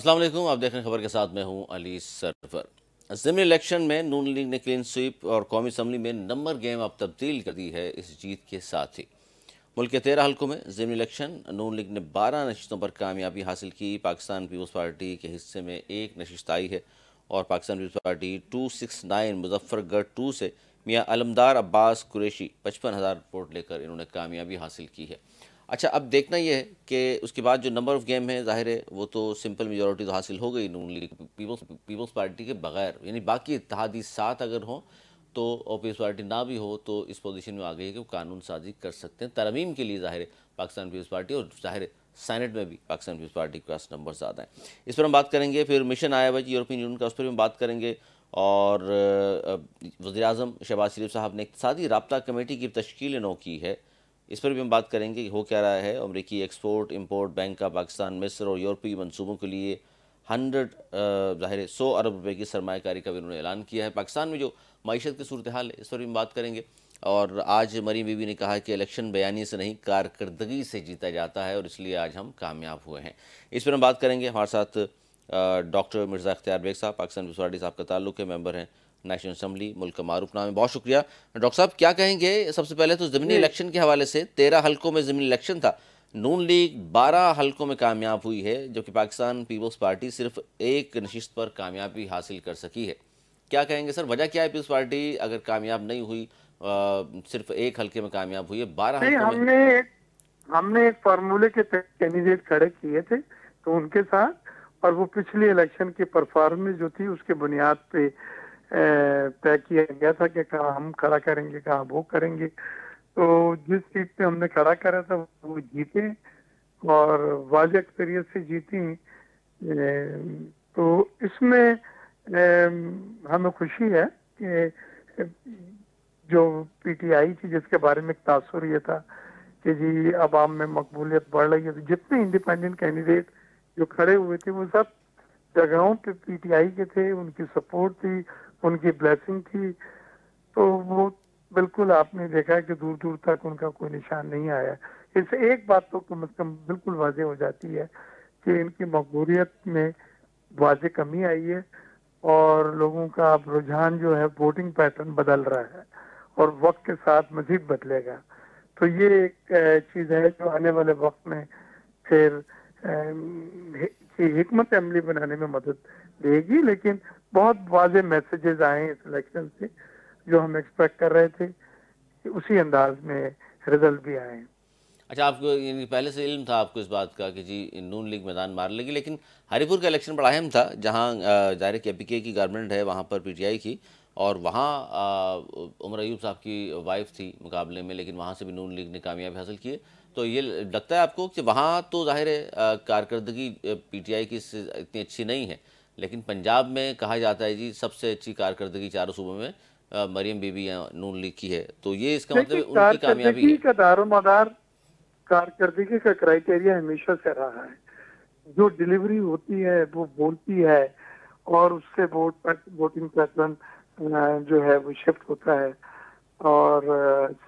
السلام علیکم، آپ دیکھ رہے ہیں خبر کے ساتھ میں ہوں علی سرور۔ ضمنی الیکشن میں نون لیگ نے کلین سویپ اور قومی اسمبلی میں نمبر گیم اب تبدیل کر دی ہے اس جیت کے ساتھ ہی۔ ملک کے 13 حلقوں میں ضمنی الیکشن نون لیگ نے 12 نشستوں پر کامیابی حاصل کی۔ پاکستان پیپلز پارٹی کے حصے میں ایک نشست آئی ہے اور پاکستان پیپلز پارٹی 269 مظفر گڑھ 2 سے میاں علمدار عباس قریشی 55,000 ووٹ لے کر انہوں نے کامیابی حاصل کی ہے۔ اچھا، اب دیکھنا یہ ہے کہ اس کے بعد جو نمبر آف گیم ہے، ظاہر ہے وہ تو سمپل میجورٹی تو حاصل ہو گئی نون لیگ پیپلز پارٹی کے بغیر، یعنی باقی اتحادی ساتھ اگر ہوں تو اور پیپلز پارٹی نہ بھی ہو تو اس پوزیشن میں آ گئی ہے کہ وہ قانون سازی کر سکتے ہیں ترمیم کے لیے۔ ظاہر ہے پاکستان پیپلز پارٹی اور ظاہر ہے سینٹ میں بھی پاکستان پیپلز پارٹی کے پاس نمبر زیادہ ہیں۔ اس پر ہم بات کریں گے۔ پھر مشن آیا ہوا یورپین یونین کا، اس پر بھی ہم بات کریں گے۔ اور وزیراعظم شہباز شریف صاحب نے اقتصادی رابطہ کمیٹی کی تشکیل نو کی ہے، اس پر بھی ہم بات کریں گے کہ ہو کیا رہا ہے۔ امریکی ایکسپورٹ امپورٹ بینک کا پاکستان، مصر اور یورپی منصوبوں کے لیے 100 ارب روپے کی سرمایہ کاری کا بھی انہوں نے اعلان کیا ہے۔ پاکستان میں جو معیشت کی صورتحال ہے اس پر بھی ہم بات کریں گے۔ اور آج مریم بی بی نے کہا کہ الیکشن بیانی سے نہیں کارکردگی سے جیتا جاتا ہے اور اس لیے آج ہم کامیاب ہوئے ہیں۔ اس پر ہم بات کریں گے۔ ہمارے ساتھ ڈاکٹر مرزا اختیار بیگ صاحب، پاکستان پیپلز پارٹی صاحب کا تعلق ہے، ممبر ہیں نیشنل اسمبلی، ملک کا معروف نام ہے۔ بہت شکریہ ڈاکٹر صاحب، کیا کہیں گے؟ سب سے پہلے تو ضمنی الیکشن کے حوالے سے 13 حلقوں میں ضمنی الیکشن تھا، نون لیگ 12 حلقوں میں کامیاب ہوئی ہے، جبکہ پاکستان پیپلز پارٹی صرف ایک نشست پر کامیابی حاصل کر سکی ہے۔ کیا کہیں گے سر، وجہ کیا ہے پیپلز پارٹی اگر کامیاب نہیں ہوئی، صرف ایک حلقے میں کامیاب ہوئی ہے 12 نہیں، حلقوں میں؟ ہم نے ایک فارمولے کے کینڈیڈیٹ کھڑے کیے تھے تو ان کے ساتھ، اور وہ پچھلی الیکشن کی پرفارمنس جو تھی اس کے بنیاد پہ طے کیا گیا تھا کہ کہاں ہم کھڑا کریں گے، کہاں وہ کریں گے۔ تو جس سیٹ پہ ہم نے کھڑا کرا تھا وہ جیتے اور واضح اکثریت سے جیتی۔ تو اس میں ہمیں خوشی ہے کہ جو پی ٹی آئی تھی، جس کے بارے میں ایک تاثر یہ تھا کہ جی عوام میں مقبولیت بڑھ رہی ہے، جتنے انڈیپینڈنٹ کینڈیڈیٹ جو کھڑے ہوئے تھے وہ سب جگہوں پہ پی ٹی آئی کے تھے، ان کی سپورٹ تھی، ان کی بلیسنگ تھی۔ تو وہ بالکل آپ نے دیکھا کہ دور دور تک ان کا کوئی نشان نہیں آیا۔ اس سے ایک بات تو کم از کم بالکل واضح ہو جاتی ہے کہ ان کی مقبولیت میں واضح کمی آئی ہے اور لوگوں کا اب رجحان جو ہے ووٹنگ پیٹرن بدل رہا ہے اور وقت کے ساتھ مزید بدلے گا۔ تو یہ ایک چیز ہے جو آنے والے وقت میں پھر حکمت عملی بنانے میں مدد دے گی۔ لیکن بہت واضح میسیجز آئے ہیں اس الیکشن سے جو ہم ایکسپیکٹ کر رہے تھے، اسی انداز میں رزلٹ بھی آئے ہیں۔ اچھا، آپ کو یعنی پہلے سے علم تھا آپ کو اس بات کا کہ جی نون لیگ میدان مار لے گی، لیکن ہری پور کا الیکشن بڑا اہم تھا جہاں ظاہر کے پی کے کی گورنمنٹ ہے، وہاں پر پی ٹی آئی کی، اور وہاں عمر ایوب صاحب کی وائف تھی مقابلے میں، لیکن وہاں سے بھی نون لیگ نے کامیابی حاصل کی ہے۔ تو یہ لگتا ہے آپ کو کہ وہاں تو ظاہر ہے کارکردگی پی ٹی آئی کی اتنی اچھی نہیں ہے، لیکن پنجاب میں کہا جاتا ہے جی سب سے اچھی کارکردگی چاروں صوبوں میں مریم بی بی یا نون لیگ کی ہے، تو یہ اس کا مطلب دیکھیے، ہے ان کی کامیابی کارکردگی ہے۔ کا دار و مدار، کارکردگی کا کرائیٹیریا ہمیشہ سے رہا ہے۔ جو ڈیلیوری ہوتی ہے وہ بولتی ہے اور اس سے ووٹنگ پیٹرن جو ہے وہ شفٹ ہوتا ہے۔ اور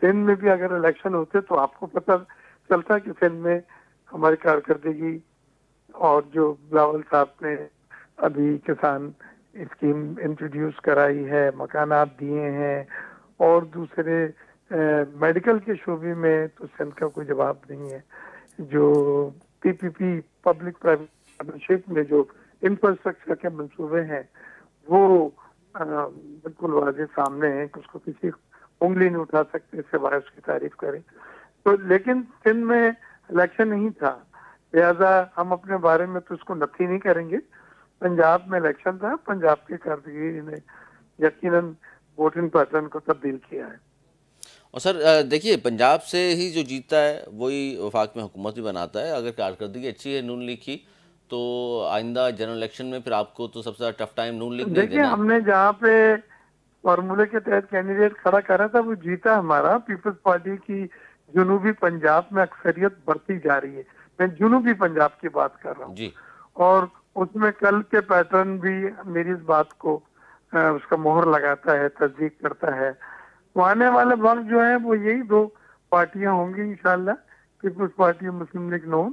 سندھ میں بھی اگر الیکشن ہوتے تو آپ کو پتہ چلتا کہ سندھ میں ہماری کارکردگی، اور جو بلاول صاحب نے ابھی کسان اسکیم انٹروڈیوس کرائی ہے، مکانات دیے ہیں، اور دوسرے میڈیکل کے شعبے میں تو سندھ کا کوئی جواب نہیں ہے۔ جو پی پی پی پبلک پرائیویٹ پارٹنرشپ میں جو انفراسٹرکچر کے منصوبے ہیں وہ بالکل واضح سامنے ہیں کہ اس کو کسی انگلی نہیں اٹھا سکتے سوائے اس کی تعریف کریں۔ تو لیکن سندھ میں الیکشن نہیں تھا، لہذا ہم اپنے بارے میں تو اس کو نفی نہیں کریں گے۔ پنجاب میں الیکشن تھا، پنجاب کی کارکردگی نے یقیناً ووٹنگ پیٹرن کو تبدیل کیا ہے۔ اور سر دیکھیے، پنجاب سے ہی جو جیتا ہے وہی وفاق میں حکومت بھی بناتا ہے۔ اگر کارکردگی اچھی ہے نون لیگ کی تو آئندہ جنرل الیکشن میں پھر آپ کو تو سب سے زیادہ ٹف ٹائم نون لیگ نے دیکھیے، دینا ہے۔ ہم نے جہاں پہ فارمولے کے تحت کینڈیڈیٹ کھڑا کرا تھا وہ جیتا ہمارا۔ پیپلز پارٹی کی جنوبی پنجاب میں اکثریت بڑھتی جا رہی ہے، میں جنوبی پنجاب کی بات کر رہا ہوں، جی اور اس میں کل کے پیٹرن بھی میری اس بات کو اس کا مہر لگاتا ہے، تصدیق کرتا ہے۔ تو آنے والے وقت جو ہے وہ یہی دو پارٹیاں ہوں گی انشاءاللہ، پیپلز پارٹی اور مسلم لیگ نون۔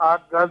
8-10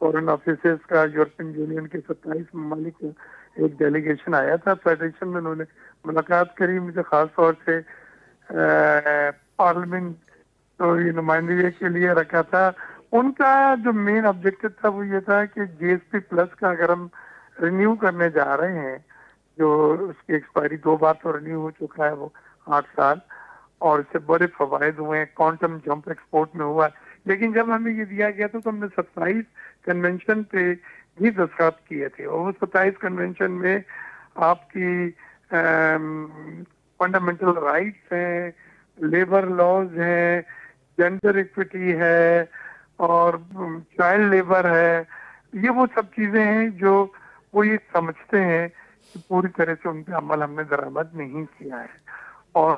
فورن آفیسز کا یورپین یونین کے 27 ممالک کا ایک ڈیلیگیشن آیا تھا فیڈریشن میں. انہوں نے ملاقات کری, مجھے خاص طور سے پارلیمنٹ نمائندگی کے لیے رکھا تھا. ان کا جو مین آبجیکٹو تھا وہ یہ تھا کہ جی ایس پی پلس کا اگر ہم رینیو کرنے جا رہے ہیں, جو اس کی ایکسپائری 2 بار تو رینیو ہو چکا ہے, وہ 8 سال, اور اس سے بڑے فوائد ہوئے ہیں, کوانٹم جمپ ایکسپورٹ میں ہوا ہے. لیکن جب ہمیں یہ دیا گیا تو ہم نے 27 کنونشن پہ بھی دستخط کیے تھے, اور وہ 27 کنونشن میں آپ کی فنڈامنٹل رائٹس ہیں, لیبر لاز ہیں, جینڈر ایکوٹی ہے, اور چائلڈ لیبر ہے. یہ وہ سب چیزیں ہیں جو وہ یہ سمجھتے ہیں کہ پوری طرح سے ان پہ عمل ہم نے درآمد نہیں کیا ہے, اور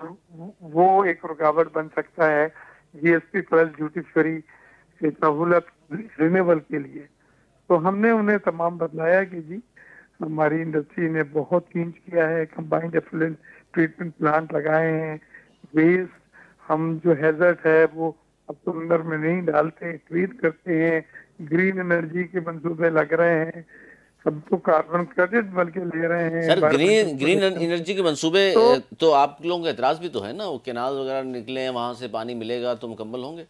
وہ ایک رکاوٹ بن سکتا ہے جی ایس پی پلس ڈیوٹی فری سہولت رینیول کے لیے. تو ہم نے انہیں تمام بتلایا کہ جی ہماری انڈسٹری نے بہت چینج کیا ہے, کمبائنڈ ایفلوئنٹ ٹریٹمنٹ پلانٹ لگائے ہیں, ویسٹ ہم جو ہیزرٹ ہے وہ اب سمندر میں نہیں ڈالتے, ٹریٹ کرتے ہیں, گرین انرجی کے منصوبے لگ رہے ہیں, سب تو کاربن کریڈٹ بلکہ لے رہے ہیں. سر گرین انرجی کے منصوبے تو آپ لوگوں کا اعتراض بھی تو ہے نا, وہ کینال وغیرہ نکلے ہیں, وہاں سے پانی ملے گا تو مکمل ہوں گے.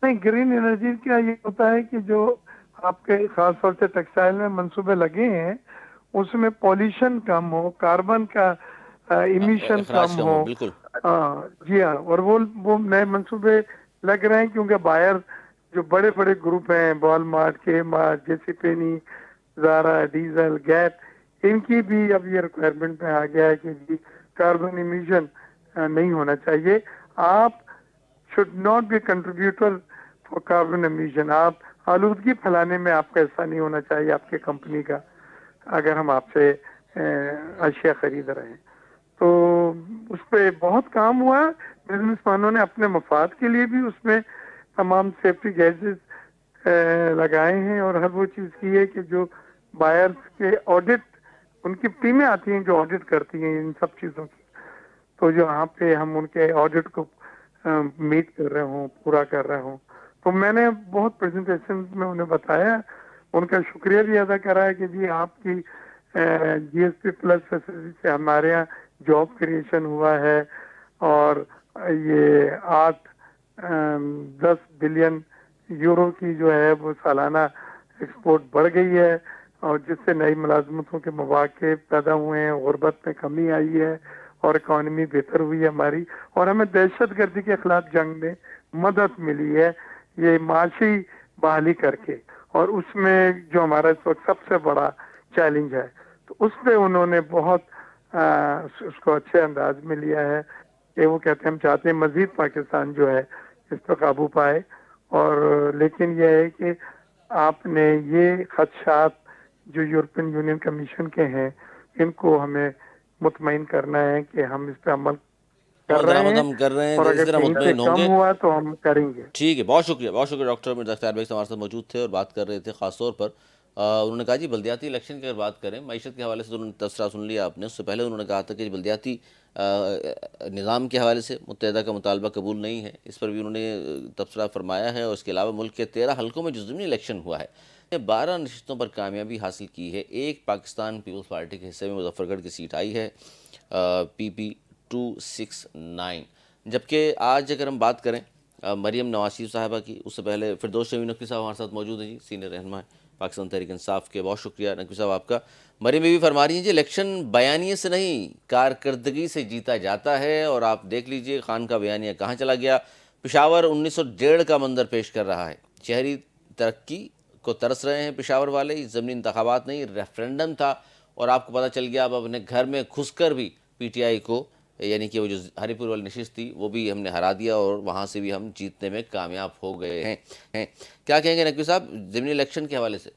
نہیں, گرین انرجی کا یہ ہوتا ہے کہ جو آپ کے خاص طور سے ٹیکسٹائل میں منصوبے لگے ہیں اس میں پولیوشن کم ہو, کاربن کا ایمیشن اخراج کم ہو. بالکل. جی ہاں, اور وہ نئے منصوبے لگ رہے ہیں کیونکہ بائر جو بڑے بڑے گروپ ہیں, وال مارٹ, کے مارٹ, جے سی پینی, زارا, ڈیزل, گیپ, ان کی بھی اب یہ ریکوائرمنٹ میں آ گیا ہے کہ جی کاربن ایمیشن نہیں ہونا چاہیے. آپ should not be a contributor for carbon emission. آپ آلودگی پھیلانے میں آپ کا حصہ نہیں ہونا چاہیے آپ کے کمپنی کا, اگر ہم آپ سے اشیاء خرید رہے ہیں. تو اس پہ بہت کام ہوا, بزنس مانوں نے اپنے مفاد کے لیے بھی اس میں تمام سیفٹی گیجز لگائے ہیں, اور ہر وہ چیز کی ہے کہ جو بائرز کے آڈٹ, ان کی ٹیمیں آتی ہیں جو آڈٹ کرتی ہیں ان سب چیزوں کی, تو جو یہاں پہ ہم ان کے آڈٹ کو میٹ کر رہے ہوں, پورا کر رہے ہوں. تو میں نے بہت پریزنٹیشن میں انہیں بتایا, ان کا شکریہ بھی ادا کرا ہے کہ جی آپ کی جی ایس پی پلس فیسلٹی سے ہمارے یہاں جاب کریشن ہوا ہے, اور یہ 8-10 بلین یورو کی جو ہے وہ سالانہ ایکسپورٹ بڑھ گئی ہے, اور جس سے نئی ملازمتوں کے مواقع پیدا ہوئے ہیں, غربت میں کمی آئی ہے, اور اکانومی بہتر ہوئی ہے ہماری, اور ہمیں دہشت گردی کے خلاف جنگ میں مدد ملی ہے یہ معاشی بحالی کر کے. اور اس میں جو ہمارا اس وقت سب سے بڑا چیلنج ہے, تو اس پہ انہوں نے بہت اس کو اچھے انداز میں لیا ہے کہ وہ کہتے ہیں ہم چاہتے ہیں مزید پاکستان جو ہے اس پہ قابو پائے, اور لیکن یہ ہے کہ آپ نے یہ خدشات جو یورپین یونین کمیشن کے ہیں ان کو ہمیں مطمئن کرنا ہے کہ ہم اس پہ عمل کر رہے ہیں, ہم کر رہے ہیں, اور اس اگر طرح کہیں سے مطمئن ہوں کم گے. ہوا تو ہم کریں گے. ٹھیک ہے, بہت شکریہ ڈاکٹر مرزا اختیار بیگ ہمارے ساتھ موجود تھے اور بات کر رہے تھے خاص طور پر انہوں نے کہا جی بلدیاتی الیکشن کی اگر بات کریں, معیشت کے حوالے سے تو انہوں نے تبصرہ سن لیا آپ نے. اس سے پہلے انہوں نے کہا تھا کہ بلدیاتی نظام کے حوالے سے متحدہ کا مطالبہ قبول نہیں ہے, اس پر بھی انہوں نے تبصرہ فرمایا ہے. اور اس کے علاوہ ملک کے 13 حلقوں میں جو ضمنی الیکشن ہوا ہے 12 نشستوں پر کامیابی حاصل کی ہے. ایک پاکستان پیپلز پارٹی کے حصے میں مظفر گڑھ کی سیٹ آئی ہے PP269. جبکہ آج اگر ہم بات کریں مریم نواز شریف صاحبہ کی, اس سے پہلے فردوس شمیم نقوی صاحب ہمارے ساتھ موجود ہیں جی, سینئر رہنما ہے پاکستان تحریک انصاف کے. بہت شکریہ نقوی صاحب آپ کا. مریم بھی فرما رہی ہیں جی الیکشن بیانیے سے نہیں کارکردگی سے جیتا جاتا ہے, اور آپ دیکھ لیجئے خان کا بیانیہ کہاں چلا گیا. پشاور 1901 کا منظر پیش کر رہا ہے, شہری ترقی کو ترس رہے ہیں پشاور والے. ضمنی انتخابات نہیں ریفرنڈم تھا, اور آپ کو پتہ چل گیا اب اپنے گھر میں گھس کر بھی پی ٹی آئی کو, یعنی کہ وہ جو ہری پور والی نشست تھی وہ بھی ہم نے ہرا دیا, اور وہاں سے بھی ہم جیتنے میں کامیاب ہو گئے ہیں. کیا کہیں گے نقوی صاحب ضمنی الیکشن کے حوالے سے؟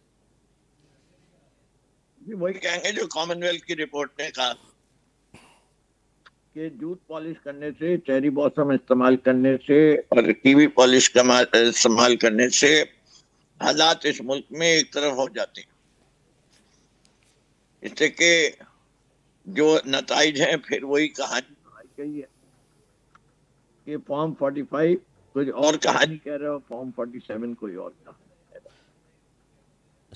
جی وہی کہیں گے جو کامن ویلتھ کی رپورٹ نے کہا کہ جوت پالش کرنے سے, چیری بلاسم استعمال کرنے سے, اور ٹی وی پالش استعمال کرنے سے حالات اس ملک میں ایک طرف ہو جاتے ہیں. اس سے کہ جو نتائج ہیں پھر وہی کہانی ہے کہ فارم 45 کچھ اور کہانی کہہ رہے ہو, فارم 47 کوئی اور کہانی.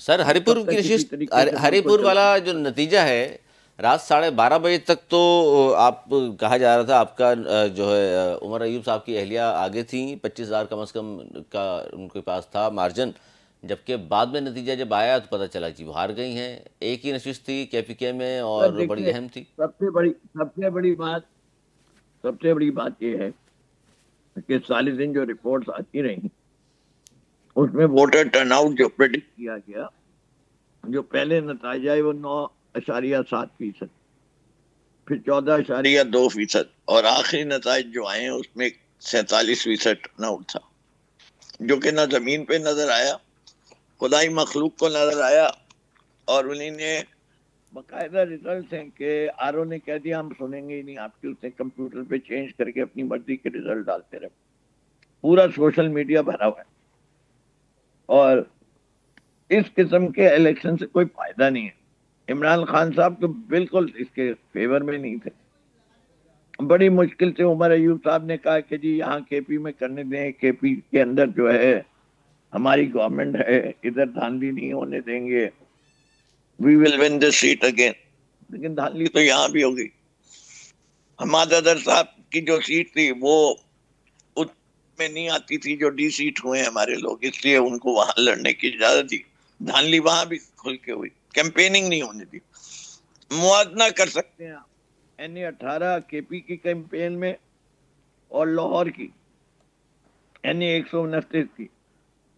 سر ہری پور کی نشست، ہری پور والا جو نتیجہ ہے رات 12:30 بجے تک تو آپ کہا جا رہا تھا آپ کا جو ہے عمر ایوب صاحب کی اہلیہ آگے تھیں، 25,000 کم از کم کا ان کے پاس تھا مارجن، جبکہ بعد میں نتیجہ جب آیا تو پتہ چلا کہ وہ ہار گئی ہیں. ایک ہی نشست تھی کے پی کے میں اور بڑی اہم تھی. سب سے بڑی بات یہ ہے کہ سالے دن جو رپورٹس آتی رہی اس میں ووٹر ٹرن آؤٹ جو پریڈکٹ کیا گیا، جو پہلے نتائج آئے وہ 9.7%، پھر 14.2%، اور آخری نتائج جو آئے ہیں اس میں 47% ٹرن آؤٹ تھا، جو کہ نہ زمین پہ نظر آیا، خدائی مخلوق کو نظر آیا. اور انہیں نے باقاعدہ ریزلٹس ہیں کہ آر او نے کہہ دیا ہم سنیں گے ہی نہیں آپ کی، اس نے کمپیوٹر پہ چینج کر کے اپنی مرضی کے ریزلٹ ڈالتے رہے. پورا سوشل میڈیا بھرا ہوا ہے، اور اس قسم کے الیکشن سے کوئی فائدہ نہیں ہے. عمران خان صاحب تو بالکل اس کے فیور میں نہیں تھے. بڑی مشکل سے عمر ایوب صاحب نے کہا کہ جی یہاں کے پی میں کرنے دیں، کے پی کے اندر جو ہے ہماری گورنمنٹ ہے، ادھر دھاندلی نہیں ہونے دیں گے، we will win this seat again. لیکن دھاندلی تو یہاں بھی ہوگی. حماد اظہر صاحب کی جو سیٹ تھی وہ میں نہیں آتی تھی، جو ڈی سیٹ ہوئے ہمارے لوگ، اس لیے ان کو وہاں لڑنے کی اجازت دی. دھاندلی وہاں بھی کھل کے ہوئی، کیمپیننگ نہیں ہونے دی. موازنہ کر سکتے ہیں آپ NA18 کے پی کی کیمپین میں اور لاہور کی NA129 کی.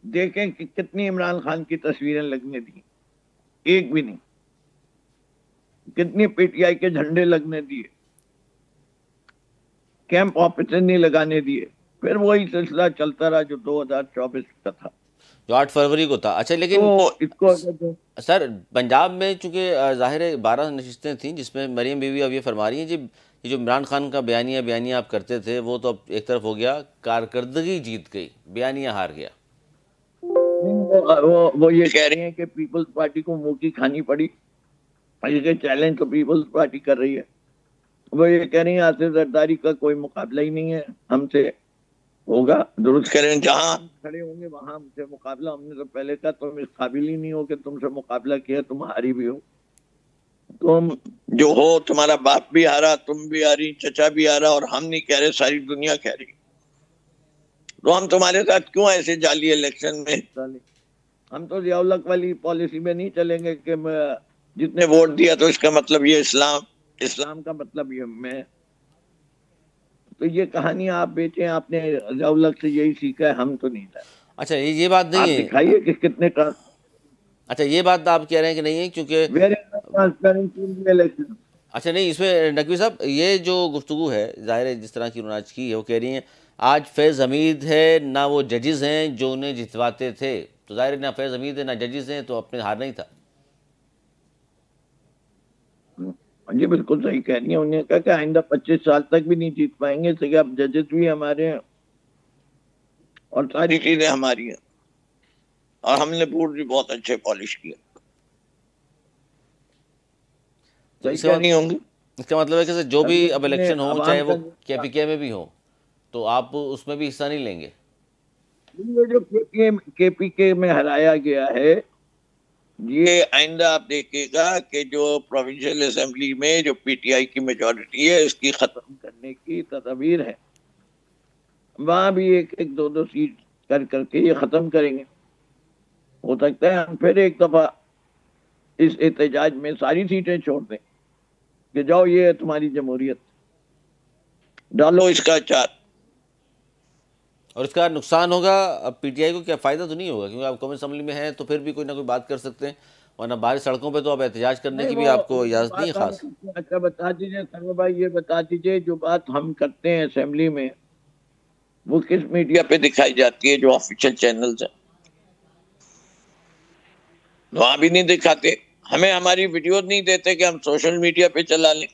دیکھیں کہ کتنی عمران خان کی تصویریں لگنے دی، ایک بھی نہیں. کتنی پی ٹی آئی کے جھنڈے لگنے دیے، کیمپ آفیسر نہیں لگانے دیے. پھر وہی سلسلہ چلتا رہا جو 2024 کا تھا، جو 8 فروری کو تھا. اچھا لیکن اس کو سر پنجاب میں چونکہ ظاہر ہے 12 نشستیں تھیں جس میں مریم بیوی اب یہ فرما رہی ہیں جی یہ جو عمران خان کا بیانیہ آپ کرتے تھے وہ تو اب ایک طرف ہو گیا، کارکردگی جیت گئی، بیانیہ ہار گیا. وہ یہ کہہ رہی ہیں کہ پیپلز پارٹی کو منہ کی کھانی پڑی، یہ چیلنج تو پیپلز پارٹی کر رہی ہے. وہ یہ کہہ رہی ہیں آصف زرداری کا کوئی مقابلہ ہی نہیں ہے ہم سے. ہوگا درست کریں، جہاں کھڑے ہوں گے وہاں ہم سے مقابلہ. ہم نے تو پہلے کہا تم اس قابل ہی نہیں ہو کہ تم سے مقابلہ کیا، تم ہاری بھی ہو. تم جو ہو تمہارا باپ بھی ہارا، تم بھی ہاری، چچا بھی ہارا، اور ہم نہیں کہہ رہے ساری دنیا کہہ رہی. تو ہم تمہارے ساتھ کیوں ایسے جعلی الیکشن میں حصہ لیں؟ ہم تو ضیاء الحق والی پالیسی میں نہیں چلیں گے کہ جتنے ووٹ دیا تو اس کا مطلب یہ اسلام کا مطلب یہ میں. تو یہ کہانی آپ بیچیں، آپ نے ضیاء الحق سے یہی سیکھا ہے، ہم تو نہیں تھا. اچھا یہ بات نہیں ہے، آپ دکھائیے کہ کتنے کا. اچھا یہ بات آپ کہہ رہے ہیں کہ نہیں ہے کیونکہ اچھا نہیں، اس میں نقوی صاحب یہ جو گفتگو ہے ظاہر ہے جس طرح کی انہوں نے آج کی ہے، وہ کہہ رہی ہیں آج فیض حمید ہے نہ وہ ججز ہیں جو انہیں جتواتے تھے. تو ظاہر ہے نہ فیض حمید ہے نہ ججز ہیں، تو اپنے ہار نہیں تھا. یہ بالکل صحیح کہہ رہی ہیں. انہیں کہا کہ آئندہ 25 سال تک بھی نہیں جیت پائیں گے، کہ اب ججز بھی ہمارے ہیں اور ساری چیزیں ہماری ہیں، اور ہم نے بورڈ بھی بہت اچھے پالش کیا. اس کا مطلب ہے کہ جو بھی اب الیکشن ہو چاہے وہ کے پی کے میں بھی ہو تو آپ اس میں بھی حصہ نہیں لیں گے. یہ جو کے پی کے میں ہرایا گیا ہے، یہ آئندہ آپ دیکھیے گا کہ جو پروونشل اسمبلی میں جو پی ٹی آئی کی میجورٹی ہے اس کی ختم کرنے کی تدابیر ہے. وہاں بھی ایک دو سیٹ کر کے یہ ختم کریں گے. ہو سکتا ہے ہم پھر ایک دفعہ اس احتجاج میں ساری سیٹیں چھوڑ دیں کہ جاؤ یہ ہے تمہاری جمہوریت، ڈالو اس کا اچار. اور اس کا نقصان ہوگا اب پی ٹی آئی کو، کیا فائدہ تو نہیں ہوگا کیونکہ آپ قومی اسمبلی میں ہیں تو پھر بھی کوئی نہ کوئی بات کر سکتے ہیں، ورنہ باہر سڑکوں پہ تو آپ احتجاج کرنے کی بھی آپ کو اجازت نہیں ہے خاص. اچھا بتا دیجیے سرور بھائی، یہ بتا دیجیے جو بات ہم کرتے ہیں اسمبلی میں وہ کس میڈیا پہ دکھائی جاتی ہے؟ جو آفیشیل چینلز ہیں وہاں بھی نہیں دکھاتے. ہمیں ہماری ویڈیوز نہیں دیتے کہ ہم سوشل میڈیا پہ چلا لیں.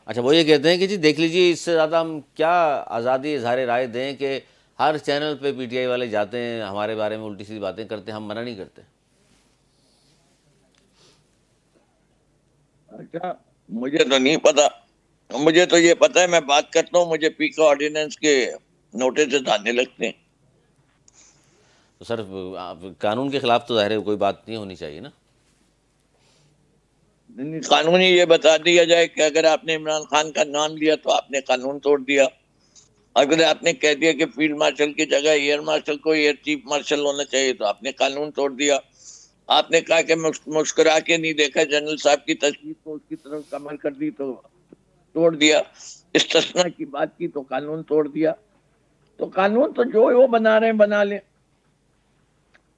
اچھا وہ یہ کہتے ہیں کہ جی دیکھ لیجیے اس سے زیادہ ہم کیا آزادی اظہار رائے دیں کہ ہر چینل پہ پی ٹی آئی والے جاتے ہیں ہمارے بارے میں الٹی سیدھی باتیں کرتے ہیں، ہم منع نہیں کرتے. اچھا مجھے تو نہیں پتا، مجھے تو یہ پتا ہے میں بات کرتا ہوں مجھے پی کا آرڈیننس کے نوٹس آنے لگتے ہیں. تو سر قانون کے خلاف تو ظاہر ہے کوئی بات نہیں ہونی چاہیے نا. قانون یہ بتا دیا جائے کہ اگر آپ نے عمران خان کا نام لیا تو آپ نے قانون توڑ دیا. اگر آپ نے کہہ دیا کہ فیلڈ مارشل کی جگہ ایئر مارشل کو ایئر چیف مارشل ہونا چاہیے تو آپ نے قانون توڑ دیا. آپ نے کہا کہ مسکرا کے نہیں دیکھا جنرل صاحب کی تصویر کو اس کی طرف کمر کر دی تو توڑ دیا. استثناء کی بات کی تو قانون توڑ دیا. تو قانون تو جو وہ بنا رہے ہیں بنا لیں.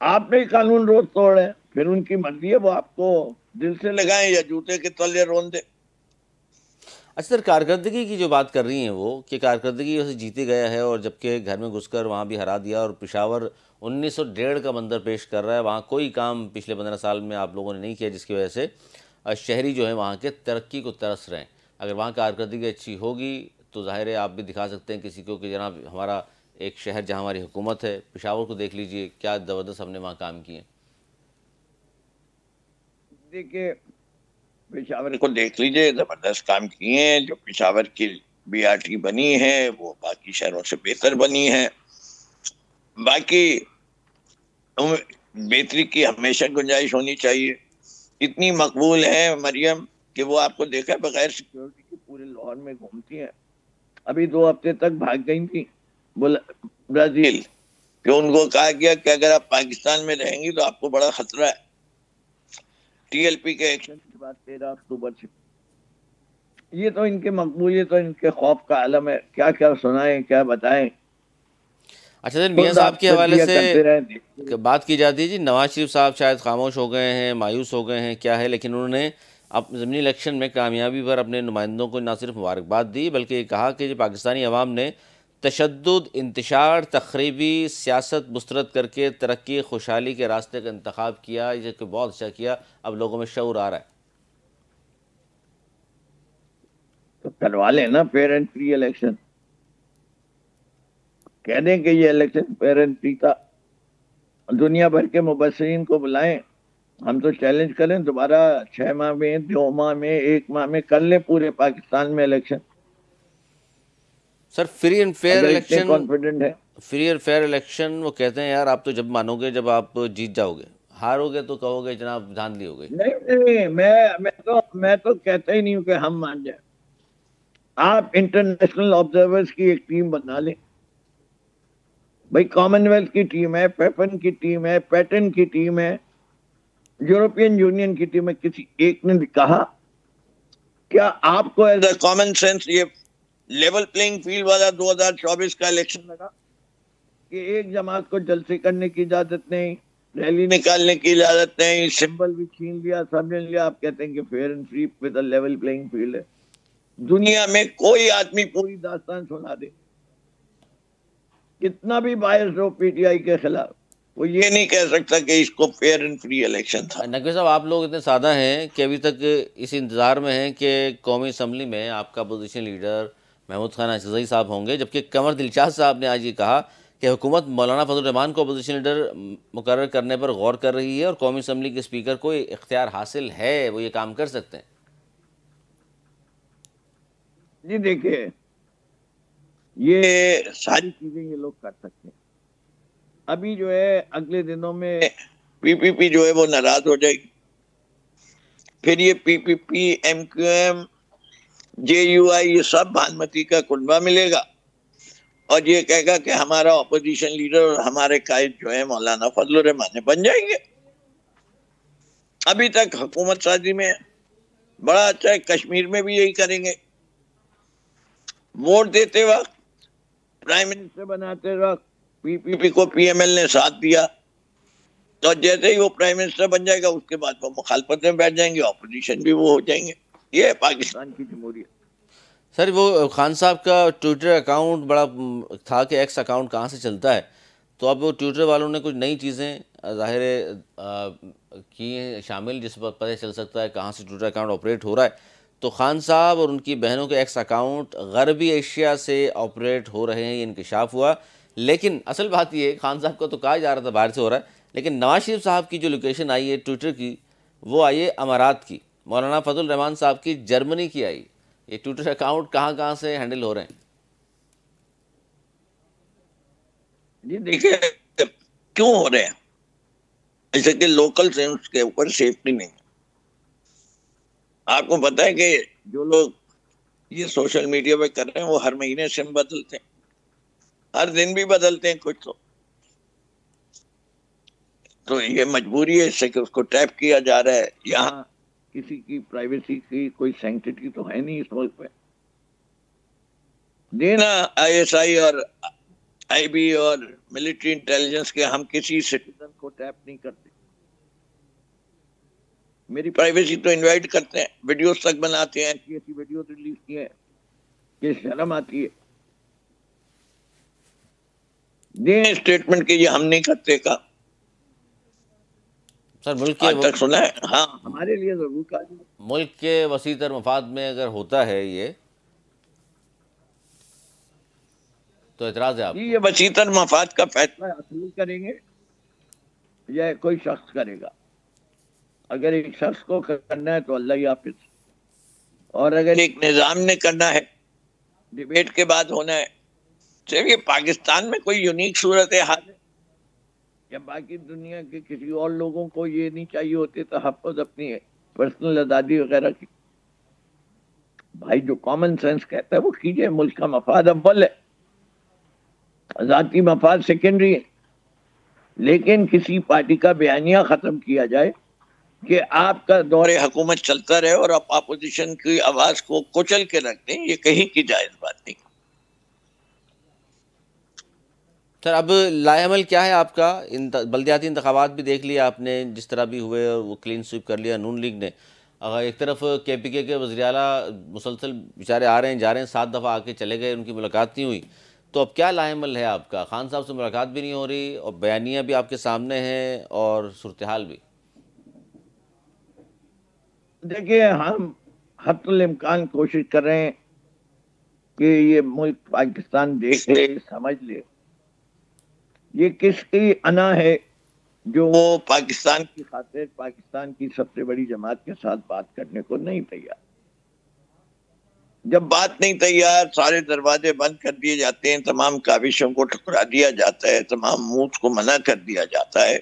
آپ نے قانون روز توڑ رہے ہیں, پھر ان کی مرضی ہے, وہ آپ کو دل سے لگائیں یا جوتے کے تلے رون دے. اچھا سر, کارکردگی کی جو بات کر رہی ہیں وہ کہ کارکردگی اسے جیتے گیا ہے اور جبکہ گھر میں گھس کر وہاں بھی ہرا دیا, اور پشاور 1901 کا منظر پیش کر رہا ہے. وہاں کوئی کام پچھلے 15 سال میں آپ لوگوں نے نہیں کیا جس کی وجہ سے شہری جو ہیں وہاں کے ترقی کو ترس رہے ہیں. اگر وہاں کارکردگی اچھی ہوگی تو ظاہر ہے آپ بھی دکھا سکتے ہیں کسی کو کہ جناب ہمارا ایک شہر جہاں ہماری حکومت ہے. پشاور کو دیکھ لیجئے کیا زبردست ہم نے وہاں کام کیے ہیں. دیکھیے پشاور کو دیکھ لیجئے, زبردست کام کیے ہیں. جو پشاور کی BRT بنی ہے وہ باقی شہروں سے بہتر بنی ہے. باقی بہتری کی ہمیشہ گنجائش ہونی چاہیے. اتنی مقبول ہے مریم کہ وہ آپ کو دیکھا بغیر سیکیورٹی کے پورے لاہور میں گھومتی ہیں. ابھی 2 ہفتے تک بھاگ گئی تھی برازیل, کہ ان کو کہا گیا کہ اگر آپ پاکستان میں رہیں گی تو آپ کو بڑا خطرہ ہے. TLP کے ایکشن کے بعد 13 اکتوبر سے یہ تو ان کے مقبولیت تو ان کے خوف کا عالم ہے. کیا کیا سنائیں, کیا بتائیں. اچھا سر, میاں صاحب کے حوالے سے بات کی جاتی ہے جی نواز شریف صاحب شاید خاموش ہو گئے ہیں, مایوس ہو گئے ہیں, کیا ہے, لیکن انہوں نے اب ضمنی الیکشن میں کامیابی پر اپنے نمائندوں کو نہ صرف مبارکباد دی بلکہ یہ کہا کہ پاکستانی عوام نے تشدد, انتشار, تخریبی سیاست مسترد کر کے ترقی خوشحالی کے راستے کا انتخاب کیا, یہ کہ بہت اچھا کیا, اب لوگوں میں شعور آ رہا ہے. تو کروا لیں نا فیئر اینڈ فری الیکشن, کہہ دیں کہ یہ الیکشن فیئر اینڈ فری تھا. دنیا بھر کے مبصرین کو بلائیں, ہم تو چیلنج کریں دوبارہ 6 ماہ میں, 2 ماہ میں, 1 ماہ میں کر لیں پورے پاکستان میں election. Sir free and fair election, confident ہے فری اینڈ فیئر الیکشن وہ کہتے ہیں یار آپ تو جب مانو گے جب آپ جیت جاؤ گے, ہارو گے تو کہو گے جناب دھاندلی ہو گئی. نہیں, میں تو کہتا ہی نہیں ہوں کہ ہم مان جائیں. آپ انٹرنیشنل آبزرورز کی ایک ٹیم بنا لیں. بھائی کامن ویلتھ کی ٹیم ہے, پیپن کی ٹیم ہے, پیٹن کی ٹیم ہے, یورپین یونین کی ٹیم ہے. کسی ایک نے کہا کیا آپ کو ایز اے کامن سینس یہ لیول پلینگ فیلڈ والا 2024 کا الیکشن لگا کہ ایک جماعت کو جلسے کرنے کی اجازت نہیں, ریلی نکالنے کی اجازت نہیں, سمبل بھی چھین لیا, سب نے لیا. آپ کہتے ہیں کہ fair and free with a level playing field ہے. دنیا میں کوئی آدمی پوری داستان سنا دے, کتنا بھی باعث ہو PTI کے خلاف, وہ یہ نہیں کہہ سکتا کہ اس کو فیئر اینڈ فری الیکشن تھا. نقوی صاحب آپ لوگ اتنے سادہ ہیں کہ ابھی تک اس انتظار میں ہیں کہ قومی اسمبلی میں آپ کا اپوزیشن لیڈر محمود خان اعجازی صاحب ہوں گے, جبکہ قمر دلشاد صاحب نے آج یہ کہا کہ حکومت مولانا فضل الرحمان کو اپوزیشن لیڈر مقرر کرنے پر غور کر رہی ہے اور قومی اسمبلی کے اسپیکر کو اختیار حاصل ہے, وہ یہ کام کر سکتے ہیں. جی دیکھیے یہ ساری چیزیں یہ لوگ کر سکتے ہیں. ابھی جو ہے اگلے دنوں میں PPP جو ہے وہ ناراض ہو جائے گی, پھر یہ PPP, MQM, JUI یہ سب بھانمتی کا کنبہ ملے گا اور یہ کہے گا کہ ہمارا اپوزیشن لیڈر اور ہمارے قائد جو ہے مولانا فضل الرحمان بن جائیں گے. ابھی تک حکومت سازی میں بڑا اچھا ہے, کشمیر میں بھی یہی کریں گے. ووٹ دیتے وقت, پرائم منسٹر بناتے وقت PPP کو PML نے ساتھ دیا, اور جیسے ہی وہ پرائم منسٹر بن جائے گا اس کے بعد وہ مخالفت میں بیٹھ جائیں گے, اپوزیشن بھی وہ ہو جائیں گے. یہ ہے پاکستان کی جمہوریت. سر وہ خان صاحب کا ٹویٹر اکاؤنٹ بڑا تھا کہ ایکس اکاؤنٹ کہاں سے چلتا ہے, تو اب وہ ٹویٹر والوں نے کچھ نئی چیزیں ظاہر کی ہیں شامل, جس پر پتہ چل سکتا ہے کہاں سے ٹویٹر اکاؤنٹ آپریٹ ہو رہا ہے. تو خان صاحب اور ان کی بہنوں کے ایکس اکاؤنٹ غربی ایشیا سے آپریٹ ہو رہے ہیں, یہ انکشاف ہوا. لیکن اصل بات یہ ہے خان صاحب کا تو کہا جا رہا تھا باہر سے ہو رہا ہے, لیکن نواز شریف صاحب کی جو لوکیشن آئی ہے ٹویٹر کی وہ آئی ہے امارات کی, مولانا فضل الرحمان صاحب کی جرمنی کی آئی. یہ ٹویٹر اکاؤنٹ کہاں کہاں سے ہینڈل ہو رہے ہیں؟ جی دیکھیے کیوں ہو رہے ہیں؟ ایسے کہ لوکل سینس کے اوپر سیفٹی نہیں. آپ کو پتا ہے کہ جو لوگ یہ سوشل میڈیا پہ کر رہے ہیں وہ ہر مہینے سم بدلتے ہیں, ہر دن بھی بدلتے ہیں کچھ. تو یہ مجبوری ہے اس سے کہ اس کو ٹیپ کیا جا رہا ہے. یہاں کسی کی پرائیویسی کی کوئی سینکٹیٹی تو ہے نہیں اس ملک میں. دینا آئی ایس آئی اور آئی بی اور ملٹری انٹیلیجنس کے ہم کسی سٹیزن کو ٹیپ نہیں کرتے. میری پرائیویسی تو انوائٹ کرتے ہیں, ویڈیوز تک بناتے ہیں, ایسی ویڈیو ریلیز کی ہیں کہ شرم آتی ہے. دیں اسٹیٹمنٹ کہ یہ ہم نہیں کرتے کا. سر ملک آج تک سنا ہے؟ ہاں ہمارے لیے ضرور کہا. ملک کے وسیع تر مفاد میں اگر ہوتا ہے یہ تو اعتراض ہے آپ یہ وسیع تر مفاد کا فیصلہ اصل کریں گے یا کوئی شخص کرے گا؟ اگر ایک شخص کو کرنا ہے تو اللہ ہی حافظ, اور اگر ایک نظام نے کرنا ہے ڈیبیٹ کے بعد ہونا ہے. چلیے پاکستان میں کوئی یونیک صورت حال ہے یا باقی دنیا کے کسی اور لوگوں کو یہ نہیں چاہیے ہوتے تحفظ اپنی پرسنل آزادی وغیرہ کی؟ بھائی جو کامن سینس کہتا ہے وہ کیجئے. ملک کا مفاد اول ہے, ذاتی مفاد سیکنڈری ہے. لیکن کسی پارٹی کا بیانیہ ختم کیا جائے کہ آپ کا دور حکومت چلتا رہے اور آپ اپوزیشن کی آواز کو کچل کے رکھ دیں, یہ کہیں کی جائز بات نہیں. سر اب لائے عمل کیا ہے آپ کا؟ بلدیاتی انتخابات بھی دیکھ لیا آپ نے جس طرح بھی ہوئے, اور وہ کلین سویپ کر لیا نون لیگ نے. ایک طرف کے پی کے وزیر اعلیٰ مسلسل بیچارے آ رہے ہیں جا رہے ہیں, 7 دفعہ آ کے چلے گئے, ان کی ملاقات نہیں ہوئی. تو اب کیا لائے عمل ہے آپ کا؟ خان صاحب سے ملاقات بھی نہیں ہو رہی اور بیانیہ بھی آپ کے سامنے ہیں اور صورتحال بھی. دیکھیے ہم حتی الامکان کوشش کر رہے ہیں کہ یہ ملک پاکستان دیکھ لے, سمجھ لے یہ کس کی انا ہے جو وہ پاکستان کی خاطر پاکستان کی سب سے بڑی جماعت کے ساتھ بات کرنے کو نہیں تیار. جب بات نہیں تیار, سارے دروازے بند کر دیے جاتے ہیں, تمام کاوشوں کو ٹھکرا دیا جاتا ہے, تمام موت کو منع کر دیا جاتا ہے,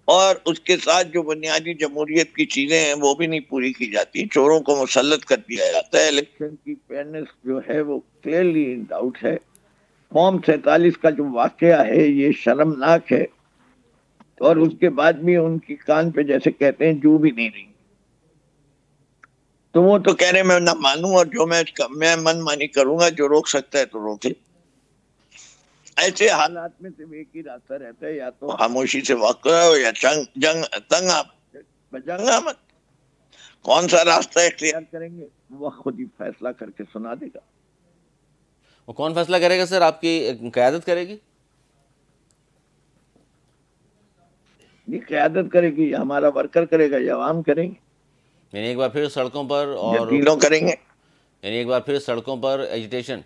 اور اس کے ساتھ جو بنیادی جمہوریت کی چیزیں ہیں وہ بھی نہیں پوری کی جاتی, چوروں کو مسلط کر دیا جاتا ہے. الیکشن کی فیئرنس جو ہے وہ کلیئرلی ان ڈاؤٹ ہے. فارم 47 کا جو واقعہ ہے یہ شرمناک ہے, اور اس کے بعد بھی ان کی کان پہ جیسے کہتے ہیں جو بھی نہیں رہی. تو وہ تو کہہ رہے میں نہ مانوں, اور جو میں من مانی کروں گا, جو روک سکتا ہے تو روکے. ایسے حالات میں صرف ایک ہی راستہ رہتا ہے, یا تو خاموشی سے واقع ہو یا جنگ آمد. کون سا راستہ اختیار کریں گے وہ خود ہی فیصلہ کر کے سنا دے گا. وہ کون فیصلہ کرے گا سر؟ آپ کی قیادت کرے گی؟ یہ قیادت کرے گی یا ہمارا ورکر کرے گا یا عوام کریں گے؟ یعنی ایک بار پھر سڑکوں پر, اور تینوں کریں گے. یعنی ایک بار پھر سڑکوں پر ایجیٹیشن.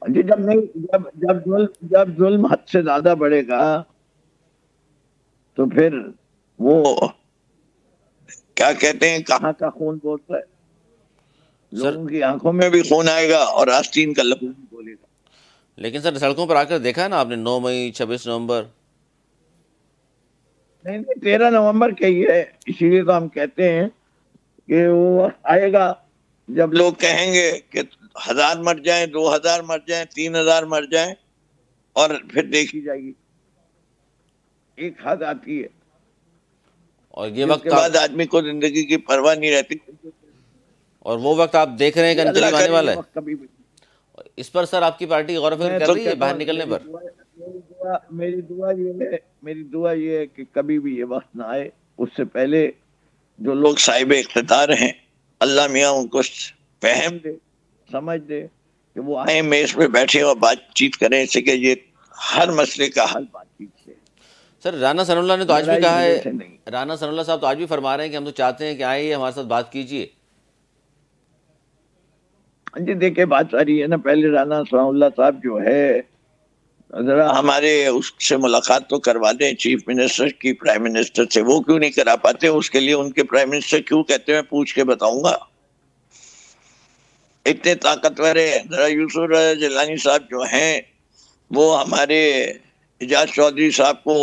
جی جب ظلم حد سے زیادہ بڑھے گا تو پھر وہ کیا کہتے ہیں کہاں کا خون بولتا ہے, لوگوں کی آنکھوں میں بھی خون آئے گا اور آستین کا لفظ بھی بولے گا. لیکن سر سڑکوں پر آ کر دیکھا ہے نا آپ نے 9 مئی 26 نومبر. نہیں 13 نومبر کے ہی ہے, اسی لیے تو ہم کہتے ہیں کہ وہ وقت آئے گا جب لوگ کہیں گے کہ 1000 مر جائیں, 2000 مر جائیں, 3000 مر جائیں, اور پھر دیکھی جائے گی. ایک حد آتی ہے اور یہ جس وقت کے بعد آدمی کو زندگی کی پرواہ نہیں رہتی, اور وہ وقت آپ دیکھ رہے ہیں کہ قریب آنے والا ہے. کبھی بھی اس پر سر آپ کی پارٹی غور و فکر کر رہی ہے باہر نکلنے پر؟ میری دعا یہ ہے کہ کبھی بھی یہ وقت نہ آئے. اس سے پہلے جو لوگ صاحب اقتدار ہیں اللہ میاں ان کو فہم دے, سمجھ دے کہ وہ آئیں میز پہ بیٹھے اور بات چیت کریں, اس سے کہ یہ ہر مسئلے کا حل بات چیت سے. سر رانا ثناء اللہ نے تو آج بھی کہا ہے, رانا ثناء اللہ صاحب تو آج بھی فرما رہے ہیں کہ ہم تو چاہتے ہیں کہ آئیے ہمارے ساتھ بات کیجیے. جی دیکھیں بات ساری ہے نا, پہلے رانا ثناء اللہ صاحب جو ہے ذرا ہمارے اس سے ملاقات تو کروا دیں, چیف منسٹر کی, پرائم منسٹر سے. وہ کیوں نہیں کرا پاتے؟ اس کے لیے ان کے پرائم منسٹر کیوں کہتے ہیں, پوچھ کے بتاؤں گا. اتنے طاقتور ہیں. ذرا یوسف رضا جیلانی صاحب جو ہیں وہ ہمارے اعجاز چودھری صاحب کو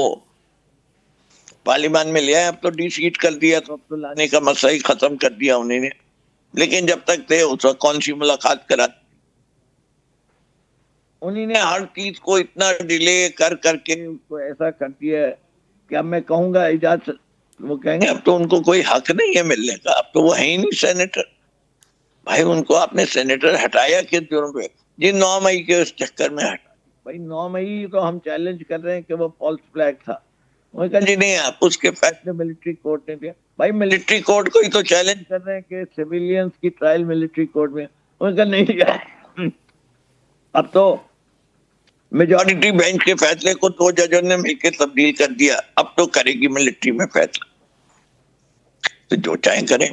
پارلیمان میں لے آئے, اب تو ڈی سیٹ کر دیا, تو اب تو لانے کا مسئلہ ہی ختم کر دیا انہوں نے. لیکن جب تک تھے اس وقت کون سی ملاقات کرا, انہوں نے ہر چیز کو اتنا ڈیلے کر کر کے اس کو ایسا کر دیا ہے کہ اب میں کہوں گا اعجاز, وہ کہیں گے اب تو ان کو کوئی حق نہیں ہے ملنے کا, اب تو وہ ہے ہی نہیں سینیٹر. بھائی ان کو آپ نے سینیٹر ہٹایا کس جرم پہ؟ جی 9 مئی کے اس چکر میں ہٹا. بھائی 9 مئی تو ہم چیلنج کر رہے ہیں کہ وہ فالس فلیگ تھا. وہ کہا جی نہیں, آپ اس کے فیصلے ملٹری کورٹ نے دیا. بھائی ملٹری کورٹ کو ہی تو چیلنج کر رہے ہیں کہ سیویلینز کی ٹرائل ملٹری کورٹ میں. وہ کہا نہیں جائے. اب تو میجورٹی بینچ کے فیصلے کو 2 ججوں نے مل کے تبدیل کر دیا, اب تو کرے گی ملٹری میں فیصلہ. تو جو چاہیں کریں,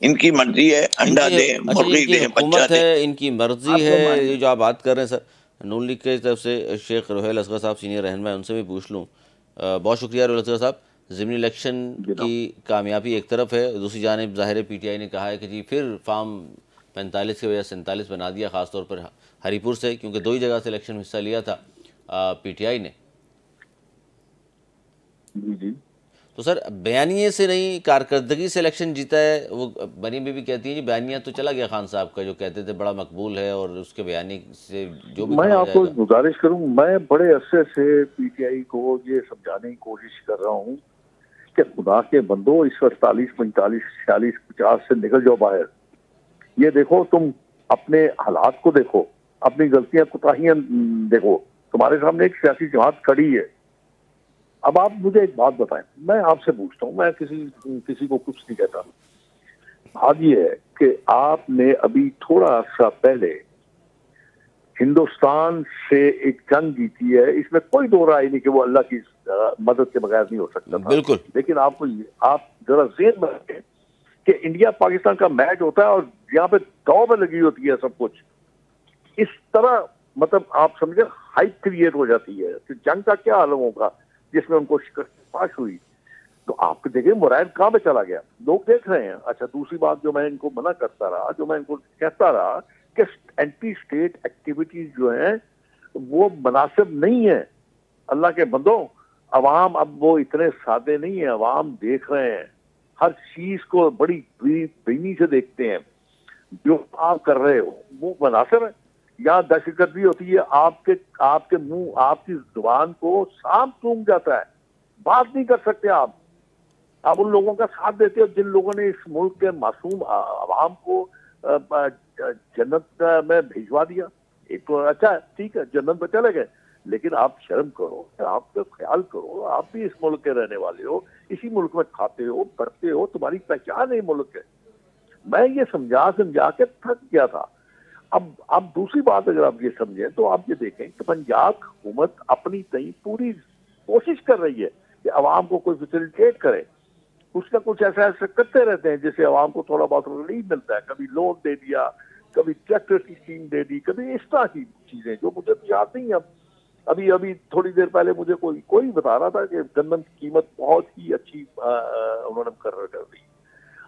ان کی مرضی ہے, انڈا دیں, مرغی دیں, بچہ دیں, ان کی مرضی ہے. یہ جو آپ بات کر رہے ہیں سر, نون لیگ کی طرف سے شیخ روحیل اصغر صاحب سینئر رہنما ہے, ان سے بھی پوچھ لوں. بہت شکریہ روحیل اصغر صاحب. ضمنی الیکشن کی کامیابی ایک طرف ہے, دوسری جانب ظاہر پی ٹی آئی نے کہا ہے کہ جی پھر فارم 45 کی وجہ 47 بنا دیا, خاص طور پر ہری پور سے, کیونکہ 2 ہی جگہ سے الیکشن میں حصہ لیا تھا پی ٹی آئی نے. جی تو سر بیانیے سے نہیں کارکردگی سے الیکشن جیتا ہے. وہ بنی بی بھی کہتی ہیں جی بیانیہ تو چلا گیا خان صاحب کا, جو کہتے تھے بڑا مقبول ہے, اور اس کے بیانی سے جو بھی میں کھڑا ہو آپ جائے کو گا. گزارش کروں, میں بڑے عرصے سے پی ٹی آئی کو یہ سمجھانے کی کوشش کر رہا ہوں کہ خدا کے بندو اس 48 45 46 50 سے نکل جاؤ باہر. یہ دیکھو, تم اپنے حالات کو دیکھو, اپنی غلطیاں کوتاہیاں دیکھو. تمہارے سامنے ایک سیاسی جماعت کھڑی ہے. اب آپ مجھے ایک بات بتائیں, میں آپ سے پوچھتا ہوں, میں کسی کو کچھ نہیں کہتا. بات یہ ہے کہ آپ نے ابھی تھوڑا سا پہلے ہندوستان سے ایک جنگ جیتی ہے, اس میں کوئی دو رائے نہیں کہ وہ اللہ کی مدد کے بغیر نہیں ہو سکتا تھا. بالکل. لیکن آپ ذرا ذہن میں رکھیں کہ انڈیا پاکستان کا میچ ہوتا ہے اور یہاں پہ دو میں لگی ہوتی ہے سب کچھ. اس طرح مطلب آپ سمجھیں ہائپ کریٹ ہو جاتی ہے کہ جنگ کا کیا عالم ہوگا جس میں ان کو شکست پاش ہوئی. تو آپ دیکھیں مرائل کہاں پہ چلا گیا, لوگ دیکھ رہے ہیں. اچھا دوسری بات جو میں ان کو منع کرتا رہا, جو میں ان کو کہتا رہا کہ اینٹی اسٹیٹ ایکٹیویٹیز جو ہیں وہ مناسب نہیں ہیں. اللہ کے بندوں, عوام اب وہ اتنے سادے نہیں ہیں, عوام دیکھ رہے ہیں, ہر چیز کو بڑی بینی سے دیکھتے ہیں. جو آپ کر رہے ہو وہ مناسب ہے. یہاں دہشت گردی ہوتی ہے, آپ کے منہ, آپ کی زبان کو سانپ سونگھ جاتا ہے, بات نہیں کر سکتے آپ. آپ ان لوگوں کا ساتھ دیتے ہو جن لوگوں نے اس ملک کے معصوم عوام کو جنت میں بھیجوا دیا. ایک تو اچھا ٹھیک ہے جنت میں چلے گئے, لیکن آپ شرم کرو, آپ کا خیال کرو. آپ بھی اس ملک کے رہنے والے ہو, اسی ملک میں کھاتے ہو, پڑھتے ہو, تمہاری پہچان ہے ملک ہے. میں یہ سمجھا کے تھک گیا تھا. اب دوسری بات اگر آپ یہ سمجھیں تو آپ یہ دیکھیں کہ پنجاب حکومت اپنی تئیں پوری کوشش کر رہی ہے کہ عوام کو کوئی فیسیلیٹیٹ کرے. کچھ نہ کچھ ایسا کرتے رہتے ہیں جس سے عوام کو تھوڑا بہت ریلیف ملتا ہے. کبھی لون دے دیا, کبھی ٹریکٹر کی اسکیم دے دی, کبھی اس طرح کی چیزیں جو مجھے تو یاد نہیں. ابھی تھوڑی دیر پہلے مجھے کوئی بتا رہا تھا کہ گندم کی قیمت بہت ہی اچھی انہوں نے مقرر کر دی.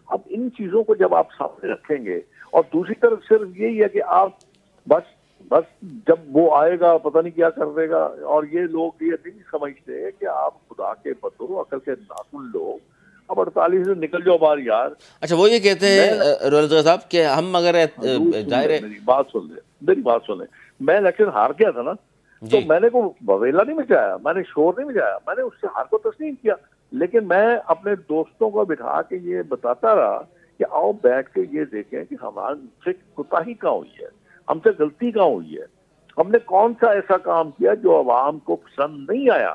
اب ان چیزوں کو جب آپ سامنے رکھیں گے, اور دوسری طرف صرف یہی ہے کہ آپ بس جب وہ آئے گا پتہ نہیں کیا کر دے گا. اور یہ لوگ یہ نہیں سمجھتے کہ آپ خدا کے بندو, عقل کے ناخن لوگ, اب 48 سے نکل جاؤ باہر یار. اچھا وہ یہ کہتے ہیں روحیل اصغر صاحب کہ ہم اگر ظاہر, میری بات سن لیں. میں الیکشن ہار گیا تھا نا, تو میں نے کوئی بویلا نہیں مچایا, میں نے شور نہیں مچایا, میں نے اس سے ہار کو تسلیم کیا. لیکن میں اپنے دوستوں کو بٹھا کے یہ بتاتا رہا کہ آؤ بیٹھ کے یہ دیکھیں کہ ہمارے سے کوتاہی کہاں ہوئی ہے, ہم سے غلطی کہاں ہوئی ہے, ہم نے کون سا ایسا کام کیا جو عوام کو پسند نہیں آیا.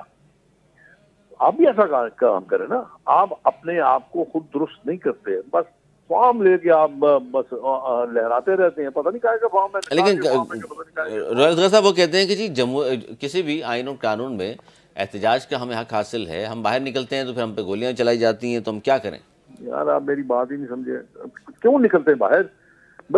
آپ بھی ایسا کام کریں نا, آپ اپنے آپ کو خود درست نہیں کرتے, بس فارم لے کے آپ بس لہراتے رہتے ہیں, پتہ نہیں کہا کہ فارم میں. لیکن روحیل اصغر صاحب وہ کہتے ہیں کہ جی کسی بھی آئین و قانون میں احتجاج کا ہمیں حق حاصل ہے, ہم باہر نکلتے ہیں تو پھر ہم پہ گولیاں چلائی جاتی ہیں, تو ہم کیا کریں؟ یار آپ میری بات ہی نہیں سمجھے. کیوں نکلتے ہیں باہر؟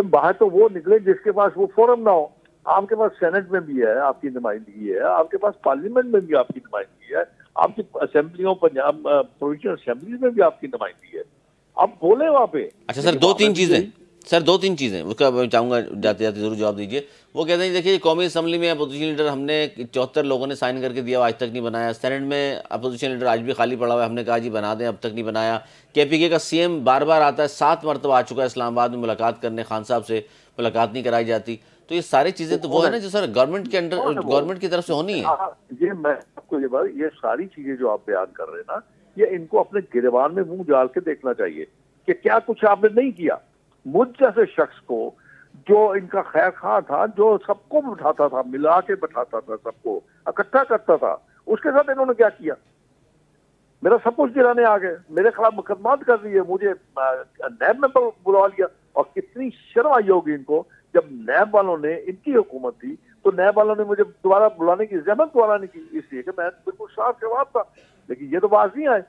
باہر تو وہ نکلے جس کے پاس وہ فورم نہ ہو. آپ کے پاس سینٹ میں بھی ہے آپ کی نمائندگی ہے, آپ کے پاس پارلیمنٹ میں بھی آپ کی نمائندگی ہے, آپ کی اسمبلیوں پروونشل اسمبلیز میں بھی آپ کی نمائندگی ہے. آپ بولے وہاں پہ. اچھا سر, 2-3 چیزیں سر 2-3 چیزیں اس کا میں چاہوں گا جاتے جاتے ضرور جواب دیجیے. وہ کہتے ہیں دیکھیے قومی اسمبلی میں اپوزیشن لیڈر ہم نے 74 لوگوں نے سائن کر کے دیا, آج تک نہیں بنایا. سینٹ میں اپوزیشن لیڈر آج بھی خالی پڑا ہوا ہے, ہم نے کہا جی بنا دیں, اب تک نہیں بنایا. KPK کا CM بار بار آتا ہے, 7 مرتبہ آ چکا ہے اسلام آباد میں ملاقات کرنے, خان صاحب سے ملاقات نہیں کرائی جاتی. تو یہ ساری چیزیں تو وہ ہے نا جو سر گورنمنٹ کے انڈر گورنمنٹ کی طرف سے ہونی ہے. یہ میں آپ کو یہ ساری چیزیں جو آپ بیان کر رہے ہیں نا, یہ ان کو اپنے گریبان میں منہ ڈال کے دیکھنا چاہیے کہ کیا کچھ آپ نے نہیں کیا. مجھ جیسے شخص کو جو ان کا خیر خواہ تھا, جو سب کو بٹھاتا تھا, ملا کے بٹھاتا تھا, سب کو اکٹھا کرتا تھا, اس کے ساتھ انہوں نے کیا کیا؟ میرا سب کچھ گرانے آ گئے, میرے خلاف مقدمات کر دیے, مجھے نیب میں بلا لیا. اور کتنی شرم آئی ہوگی ان کو جب نیب والوں نے, ان کی حکومت تھی تو نیب والوں نے مجھے دوبارہ بلانے کی زحمت دوبارہ نہیں کی, اس لیے کہ میں بالکل صاف جواب تھا, لیکن یہ تو باز نہیں آئے.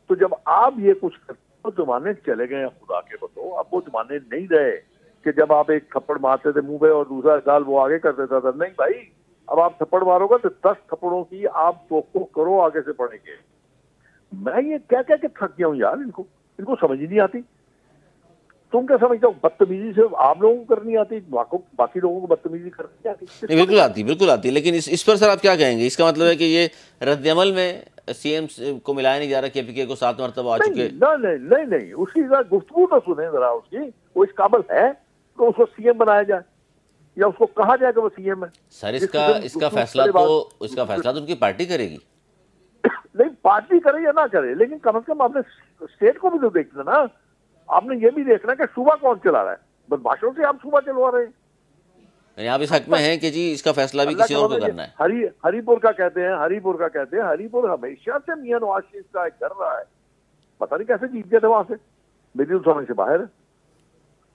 تو جب آپ یہ کچھ کرتے تو زمانے چلے گئے, خدا کے بتو, اب وہ زمانے نہیں رہے کہ جب آپ ایک تھپڑ مارتے تھے منہ پہ اور دوسرا گال وہ آگے کر دیتا تھا. نہیں بھائی, اب آپ تھپڑ مارو گے تو 10 تھپڑوں کی آپ توقع کرو آگے سے پڑیں گے. میں یہ کہہ کہ تھک گیا ہوں یار, ان کو سمجھ ہی نہیں آتی. تم کیا سمجھتا ہو بدتمیزی سے آپ لوگوں کو کرنی آتی, باقی لوگوں کو بدتمیزی کرنی آتی؟ بالکل آتی. لیکن اس پر سر آپ کیا کہیں گے؟ اس کا مطلب ہے کہ یہ رد عمل میں CM کو ملایا نہیں جا رہا, KPK کو 7 مرتبہ آ چکے. نہیں, اس کی گفتگو تو سنیں ذرا, اس کی وہ اس قابل ہے تو اس کو CM بنایا جائے یا اس کو کہا جائے کہ وہ CM ہے. سر اس کا فیصلہ تو ان کی پارٹی کرے گی. نہیں, پارٹی کرے یا نہ کرے, لیکن کم از کم آپ نے اسٹیٹ کو بھی تو دیکھنا نا. آپ نے یہ بھی دیکھنا کہ صوبہ کون چلا رہا ہے. بدماشوں سے آپ صوبہ چلوا رہے ہیں. یعنی آپ اس حق میں ہیں کہ جی اس کا فیصلہ بھی کسی اور کو کرنا ہے. ہری پور کا کہتے ہیں, ہری پور ہمیشہ سے میاں نواز شریف کا کر رہا ہے. پتہ نہیں کیسے جیت گئے تھے وہاں سے, میری تو سمجھ سے باہر ہے.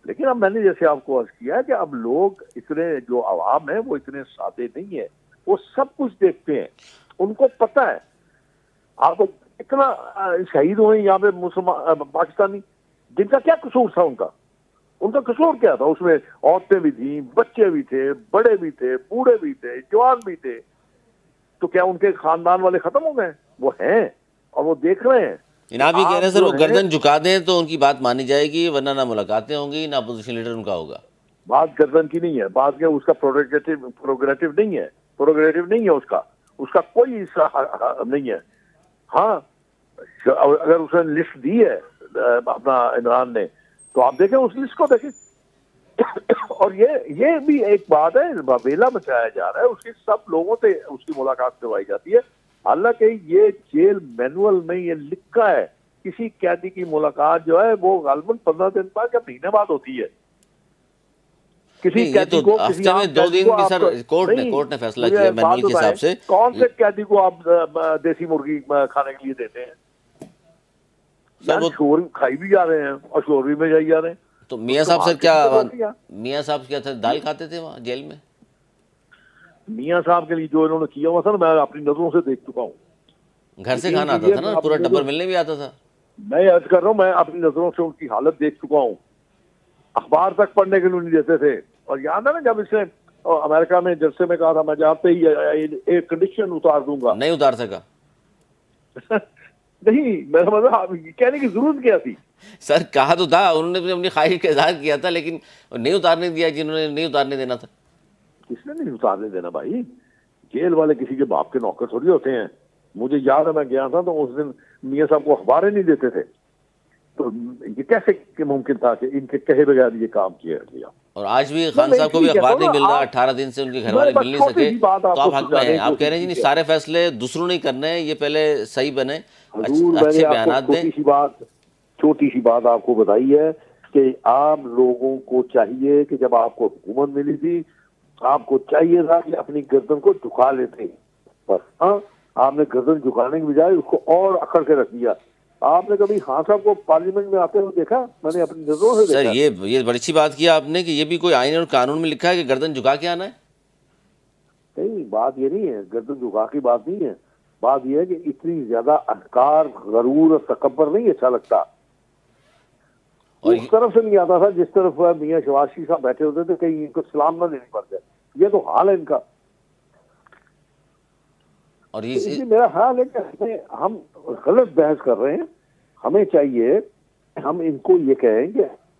لیکن اب میں نے جیسے آپ کو عرض کیا کہ اب لوگ اتنے, جو عوام ہے وہ اتنے سادے نہیں ہے, وہ سب کچھ دیکھتے ہیں, ان کو پتہ ہے. آپ کو اتنا شہید ہوئے یہاں پہ مسلمان پاکستانی, جن کا کیا قصور تھا, ان کا قصور کیا تھا؟ اس میں عورتیں بھی تھیں, بچے بھی تھے, بڑے بھی تھے, بوڑھے بھی تھے, جوان بھی تھے. تو کیا ان کے خاندان والے ختم ہو گئے؟ وہ ہیں اور وہ دیکھ رہے ہیں. آپ یہ کہہ رہے ہیں سر وہ گردن جھکا دیں تو ان کی بات مانی جائے گی, ورنہ نہ ملاقاتیں ہوں گی نہ اپوزیشن لیڈر ان کا ہوگا. بات گردن کی نہیں ہے, بات اس کا پروگریٹو نہیں ہے, اس کا کوئی حصہ نہیں ہے. ہاں, اگر اس نے لسٹ دی ہے اپنا عمران نے, تو آپ دیکھیں اس لسٹ کو دیکھیں. اور یہ بھی ایک بات ہے, ویلا مچایا جا رہا ہے, اس کے سب لوگوں سے اس کی ملاقات کروائی جاتی ہے. حالانکہ یہ جیل مینول میں یہ لکھا ہے کسی قیدی کی ملاقات جو ہے وہ غالباً 15 دن بعد یا مہینے بعد ہوتی ہے. کسی قیدی کو ہفتے میں 2 دن بھی سر کورٹ نے فیصلہ کیا مینول کے حساب سے. کون سے قیدی کو آپ دیسی مرغی کھانے کے لیے دیتے ہیں؟ شور کھائی بھی جا رہے ہیں اور شور بھی میں جائی جا رہے ہیں. تو میاں صاحب سر میاں صاحب کیا تھا, دال کھاتے تھے وہاں جیل میں؟ میاں صاحب کے لیے جو انہوں نے کیا ہوا تھا نا, میں اپنی نظروں سے دیکھ چکا ہوں. گھر سے کھانا آتا تھا نا, پورا ٹبر ملنے بھی آتا تھا. میں عرض کر رہا ہوں, میں اپنی نظروں سے ان کی حالت دیکھ چکا ہوں. اخبار تک پڑھنے کے لیے نہیں دیتے تھے. اور یاد ہے نا جب اس نے امریکہ میں جلسے میں کہا تھا میں جاتے ہی ایک کنڈیشن اتار دوں گا, نہیں اتار سکا. نہیں, میرا مطلب کہنے کی ضرورت کیا تھی؟ سر کہا تو تھا, انہوں نے اپنی خواہش کا اظہار کیا تھا, لیکن نہیں اتارنے دیا جنہوں نے نہیں اتارنے دینا تھا. کس نے نہیں اتارنے دینا بھائی؟ جیل والے کسی کے باپ کے نوکر تھوڑی ہوتے ہیں. مجھے یاد ہے میں گیا تھا تو اس دن میاں صاحب کو اخباریں نہیں دیتے تھے. تو یہ کیسے ممکن تھا کہ ان کے کہے بغیر یہ کام کیا گیا؟ اور آج بھی خان صاحب کو بھی اخبار نہیں مل رہا, 18 دن سے ان کے گھر والے مل نہیں سکے. تو آپ حق میں ہیں, آپ کہہ رہے ہیں جی سارے فیصلے دوسروں نہیں کرنے ہیں, یہ پہلے صحیح بنے, اچھے بیانات دیں. چھوٹی سی بات آپ کو بتائی ہے کہ آپ لوگوں کو چاہیے کہ جب آپ کو حکومت ملی تھی, آپ کو چاہیے تھا کہ اپنی گردن کو جھکا لیتے. بس ہاں, آپ نے گردن جھکانے کی بجائے اس کو اور اکڑ کے رکھ دیا. آپ نے کبھی خان صاحب کو پارلیمنٹ میں آتے ہوئے دیکھا؟ میں نے اپنی نظروں سے دیکھا. سر یہ بڑی اچھی بات کیا آپ نے کہ یہ بھی کوئی آئین اور قانون میں لکھا ہے کہ گردن جھکا کے آنا ہے. نہیں, بات یہ نہیں ہے, گردن جھکا کی بات نہیں ہے. بات یہ ہے کہ اتنی زیادہ اہنکار, غرور اور تکبر نہیں اچھا لگتا. اس طرف سے نہیں آتا تھا جس طرف میاں شہباز شریف صاحب بیٹھے ہوتے تھے, کہیں ان کو سلام نہ دینی پڑ جائے. یہ تو حال ہے ان کا. اور میرا خیال ہے کہ ہم غلط بحث کر رہے ہیں. ہمیں چاہیے ہم ان کو یہ کہیں کہ